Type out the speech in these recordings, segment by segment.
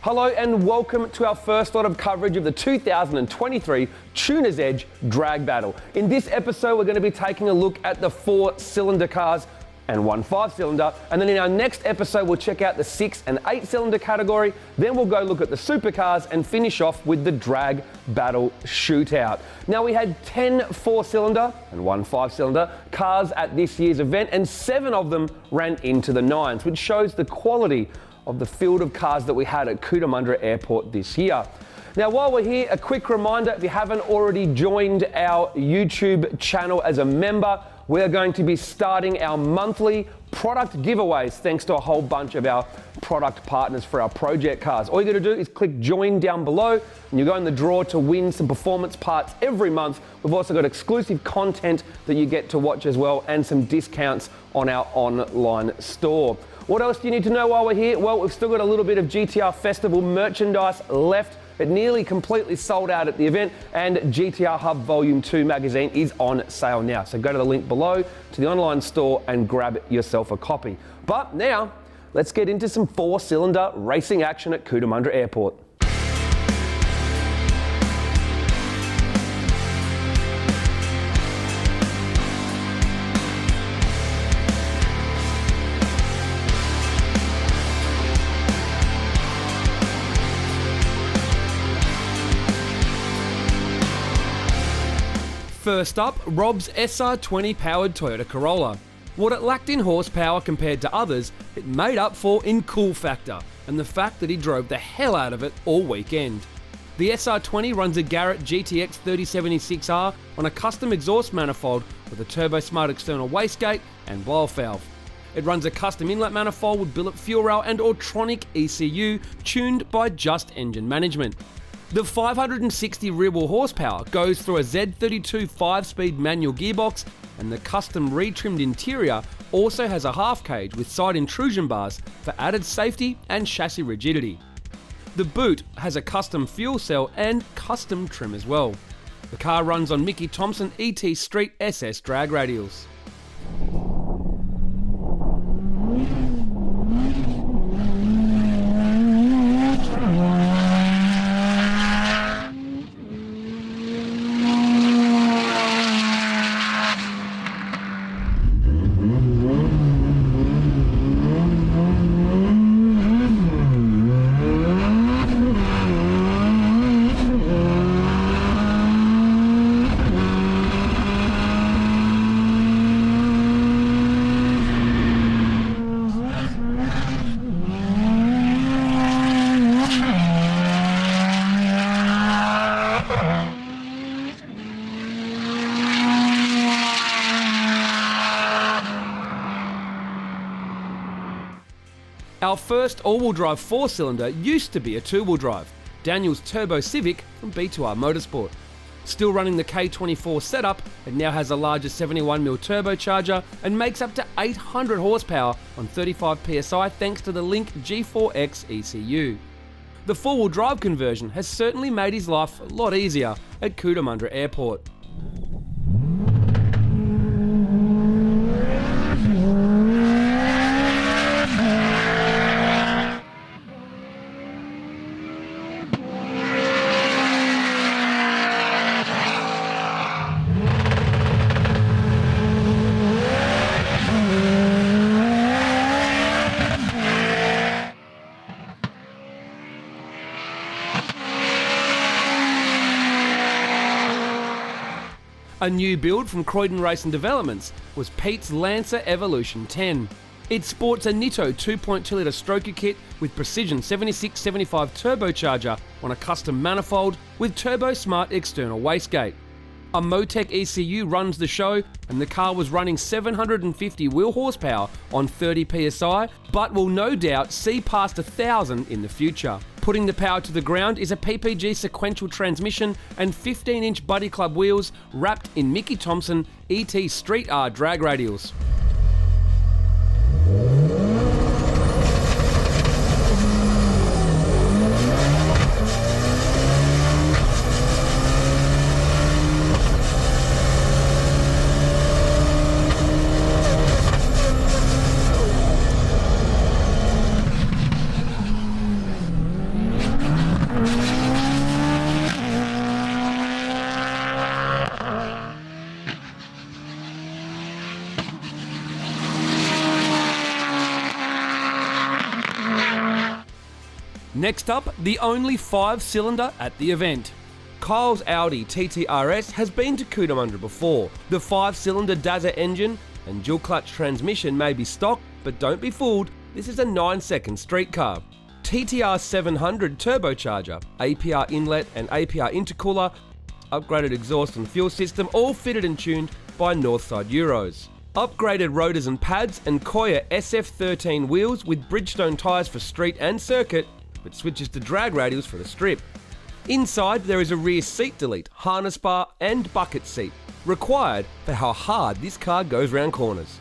Hello and welcome to our first lot of coverage of the 2023 Tuner's Edge Drag Battle. In this episode, we're going to be taking a look at the 4-cylinder cars and one 5-cylinder. And then in our next episode, we'll check out the 6 and 8-cylinder category. Then we'll go look at the supercars and finish off with the drag battle shootout. Now, we had 10 4-cylinder and one 5-cylinder cars at this year's event, and 7 of them ran into the 9s, which shows the quality of the field of cars that we had at Cootamundra Airport this year. Now, while we're here, a quick reminder, if you haven't already joined our YouTube channel as a member, we're going to be starting our monthly product giveaways thanks to a whole bunch of our product partners for our project cars. All you got to do is click join down below and you go in the draw to win some performance parts every month. We've also got exclusive content that you get to watch as well and some discounts on our online store. What else do you need to know while we're here? Well, we've still got a little bit of GTR Festival merchandise left. It nearly completely sold out at the event, and GTR Hub Volume 2 magazine is on sale now. So go to the link below to the online store and grab yourself a copy. But now, let's get into some 4-cylinder racing action at Cootamundra Airport. First up, Rob's SR20 powered Toyota Corolla. What it lacked in horsepower compared to others, it made up for in cool factor, and the fact that he drove the hell out of it all weekend. The SR20 runs a Garrett GTX 3076R on a custom exhaust manifold with a Turbo Smart external wastegate and blow-off valve. It runs a custom inlet manifold with billet fuel rail and Autronic ECU tuned by Just Engine Management. The 560 rear-wheel horsepower goes through a Z32 5-speed manual gearbox, and the custom retrimmed interior also has a half cage with side intrusion bars for added safety and chassis rigidity. The boot has a custom fuel cell and custom trim as well. The car runs on Mickey Thompson ET Street SS drag radials. Our first all-wheel drive 4-cylinder used to be a 2-wheel drive, Daniel's Turbo Civic from B2R Motorsport. Still running the K24 setup, it now has a larger 71mm turbocharger and makes up to 800 horsepower on 35 psi thanks to the Link G4X ECU. The 4-wheel drive conversion has certainly made his life a lot easier at Cootamundra Airport. A new build from Croydon Racing Developments was Pete's Lancer Evolution 10. It sports a Nitto 2.2-litre stroker kit with Precision 7675 turbocharger on a custom manifold with Turbo Smart external wastegate. A Motec ECU runs the show, and the car was running 750 wheel horsepower on 30 psi, but will no doubt see past 1,000 in the future. Putting the power to the ground is a PPG sequential transmission and 15-inch Buddy Club wheels wrapped in Mickey Thompson ET Street R drag radials. Next up, the only 5-cylinder at the event. Kyle's Audi TTRS has been to Cootamundra before. The 5-cylinder Dazza engine and dual-clutch transmission may be stock, but don't be fooled, this is a 9-second street car. TTR 700 turbocharger, APR inlet and APR intercooler, upgraded exhaust and fuel system, all fitted and tuned by Northside Euros. Upgraded rotors and pads and Koya SF13 wheels with Bridgestone tyres for street and circuit, but switches to drag radials for the strip. Inside there is a rear seat delete, harness bar and bucket seat, required for how hard this car goes round corners.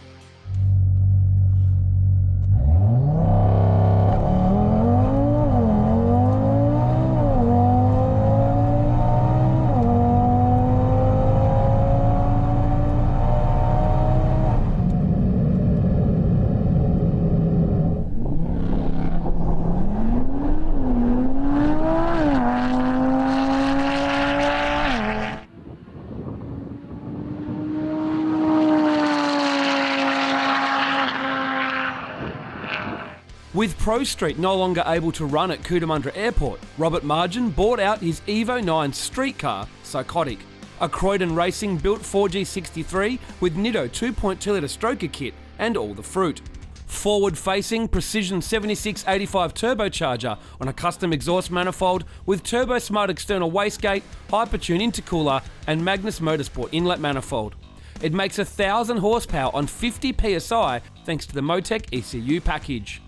With Pro Street no longer able to run at Cootamundra Airport, Robert Margin bought out his Evo 9 street car, Psychotic, a Croydon Racing built 4G63 with Nitto 2.2-litre stroker kit and all the fruit. Forward-facing Precision 7685 turbocharger on a custom exhaust manifold with Turbo Smart external wastegate, Hypertune intercooler and Magnus Motorsport inlet manifold. It makes 1,000 horsepower on 50 psi thanks to the Motec ECU package.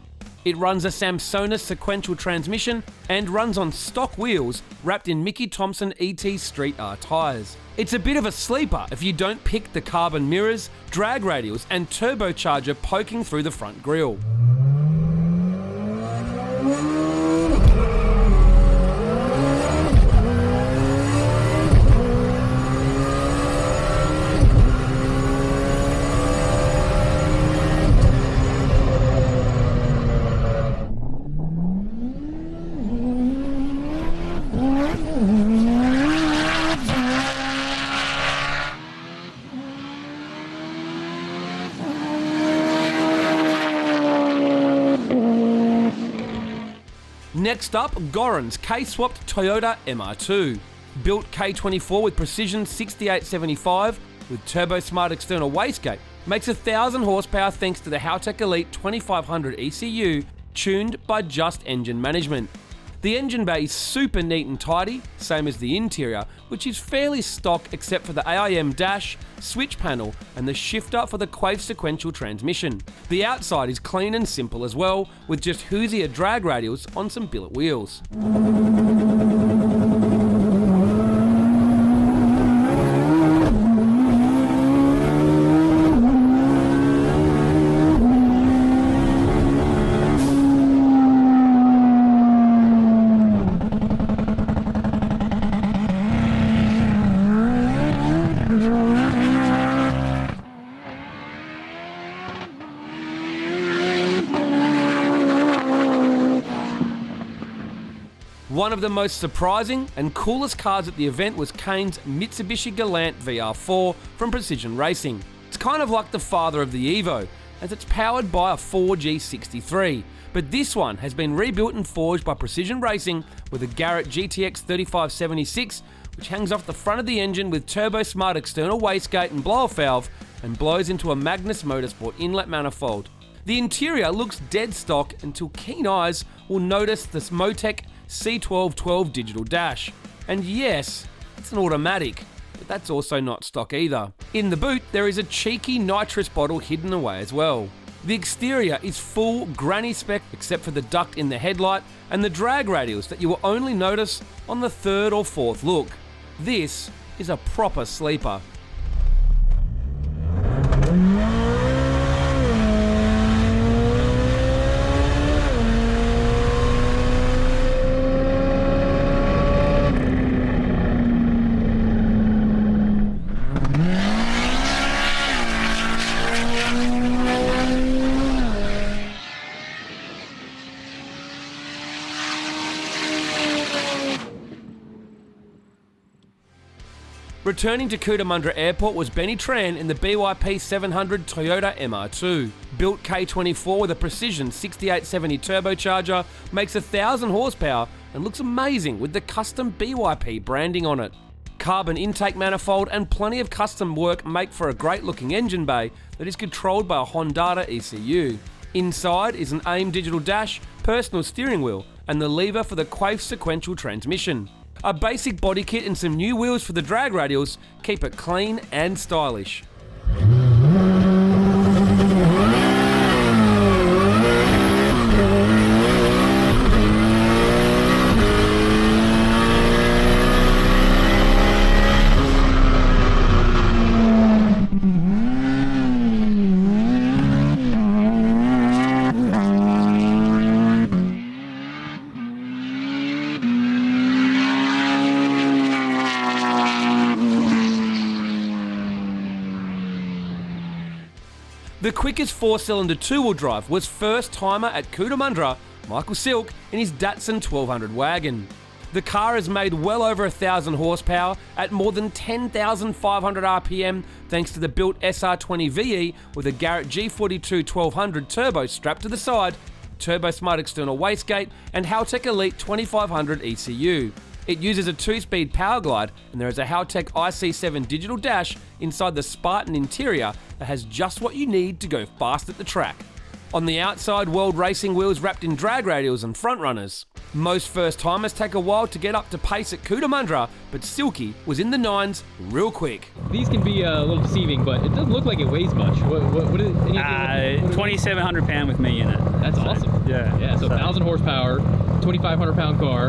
It runs a Samsonite sequential transmission and runs on stock wheels wrapped in Mickey Thompson ET Street R tyres. It's a bit of a sleeper if you don't pick the carbon mirrors, drag radials and turbocharger poking through the front grille. Next up, Goran's Kswapped Toyota MR2. Built K24 with Precision 6875 with Turbo Smart external wastegate, makes 1,000 horsepower thanks to the Haltech Elite 2500 ECU, tuned by Just Engine Management. The engine bay is super neat and tidy, same as the interior, which is fairly stock except for the AIM dash, switch panel and the shifter for the Quave sequential transmission. The outside is clean and simple as well, with just Hoosier drag radials on some billet wheels. One of the most surprising and coolest cars at the event was Kane's Mitsubishi Galant VR4 from Precision Racing. It's kind of like the father of the Evo, as it's powered by a 4G63, but this one has been rebuilt and forged by Precision Racing with a Garrett GTX 3576, which hangs off the front of the engine with Turbo Smart external wastegate and blow-off valve and blows into a Magnus Motorsport inlet manifold. The interior looks dead stock until keen eyes will notice this Motec C1212 digital dash. And yes, it's an automatic, but that's also not stock either. In the boot, there is a cheeky nitrous bottle hidden away as well. The exterior is full granny spec except for the duct in the headlight and the drag radials that you will only notice on the third or fourth look. This is a proper sleeper. Returning to Cootamundra Airport was Benny Tran in the BYP 700 Toyota MR2. Built K24 with a precision 6870 turbocharger, makes 1,000 horsepower and looks amazing with the custom BYP branding on it. Carbon intake manifold and plenty of custom work make for a great looking engine bay that is controlled by a Honda ECU. Inside is an AIM digital dash, personal steering wheel and the lever for the Quaife sequential transmission. A basic body kit and some new wheels for the drag radials keep it clean and stylish. The quickest 4-cylinder two-wheel drive was first-timer at Cootamundra, Michael Silk, in his Datsun 1200 Wagon. The car has made well over 1,000 horsepower at more than 10,500 RPM thanks to the built SR20 VE with a Garrett G42 1200 turbo strapped to the side, Turbo Smart external wastegate and Haltech Elite 2500 ECU. It uses a 2-speed power glide and there is a Haltech IC7 digital dash inside the Spartan interior that has just what you need to go fast at the track. On the outside, World Racing wheels wrapped in drag radials and front runners. Most first-timers take a while to get up to pace at Cootamundra, but Silky was in the 9s real quick. These can be a little deceiving, but it doesn't look like it weighs much. What is it? 2,700 pound with me in it. That's awesome. Yeah. So 1,000 horsepower, 2,500 pound car,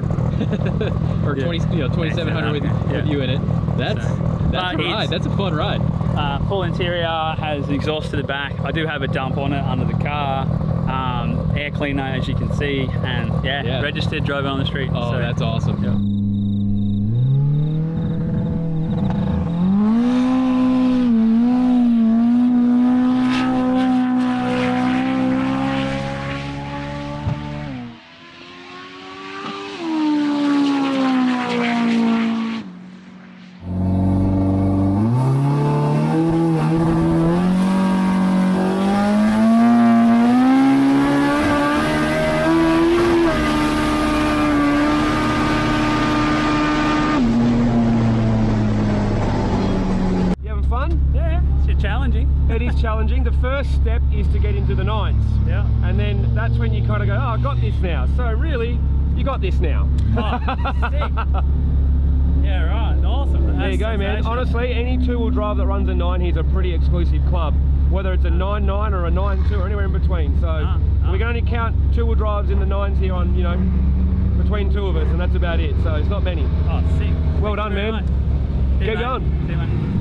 or 2,700 with you in it. That's a ride. That's a fun ride. Full interior, has an exhaust to the back. I do have a dump on it under the car. Air cleaner, as you can see, and registered, drove it on the street. Oh, so that's awesome. Yeah. Challenging. It is challenging. The first step is to get into the 9s. Yeah. And then that's when you kind of go, oh, I got this now. So really, you got this now. Oh, sick. Yeah, right. Awesome. There you go, man. Honestly, any two-wheel drive that runs a 9 here is a pretty exclusive club. Whether it's a 9.9 or a 9.2 or anywhere in between. So we can only count two-wheel drives in the 9s here on, between two of us, and that's about it. So it's not many. Oh, sick. Well done, man. Keep going. See you, man.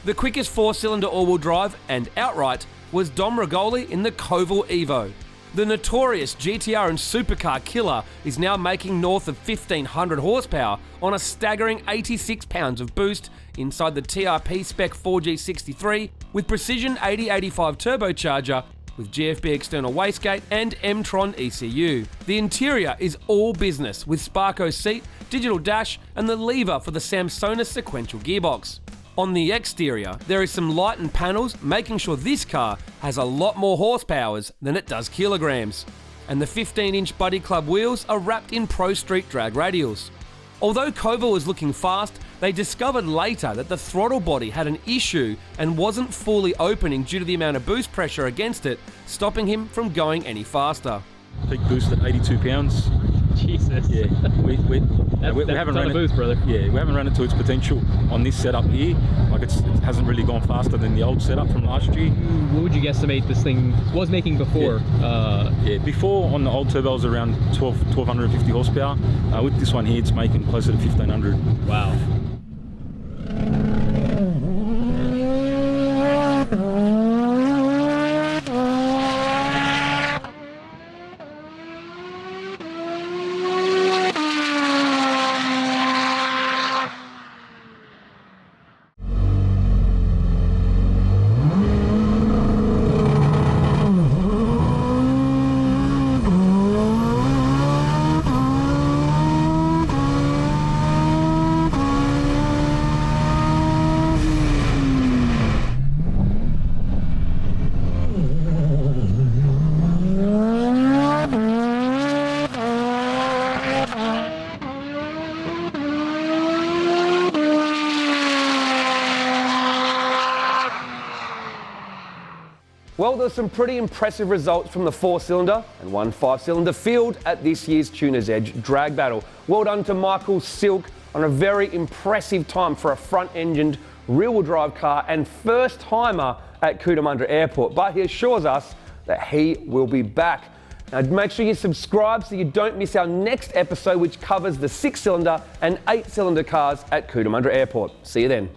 The quickest 4-cylinder all-wheel drive and outright was Dom Rigoli in the Koval Evo. The notorious GTR and supercar killer is now making north of 1,500 horsepower on a staggering 86 pounds of boost inside the TRP spec 4G63 with precision 8085 turbocharger with GFB external wastegate and M-Tron ECU. The interior is all business with Sparco seat, digital dash and the lever for the Samsonite sequential gearbox. On the exterior, there is some lightened panels making sure this car has a lot more horsepowers than it does kilograms. And the 15-inch Buddy Club wheels are wrapped in Pro Street drag radials. Although Koval was looking fast, they discovered later that the throttle body had an issue and wasn't fully opening due to the amount of boost pressure against it, stopping him from going any faster. Peak boost at 82 pounds. Jesus. Yeah, we haven't run it. Boost, brother. Yeah, we haven't run it to its potential on this setup here. Like it hasn't really gone faster than the old setup from last year. What would you guesstimate this thing was making before? Before on the old turbo it was around 1,250 horsepower. With this one here, it's making closer to 1,500. Wow. Well, there's some pretty impressive results from the 4-cylinder and 1 5-cylinder field at this year's Tuner's Edge drag battle. Well done to Michael Silk on a very impressive time for a front-engined rear-wheel drive car and first timer at Cootamundra Airport. But he assures us that he will be back. Now make sure you subscribe so you don't miss our next episode, which covers the 6-cylinder and 8-cylinder cars at Cootamundra Airport. See you then.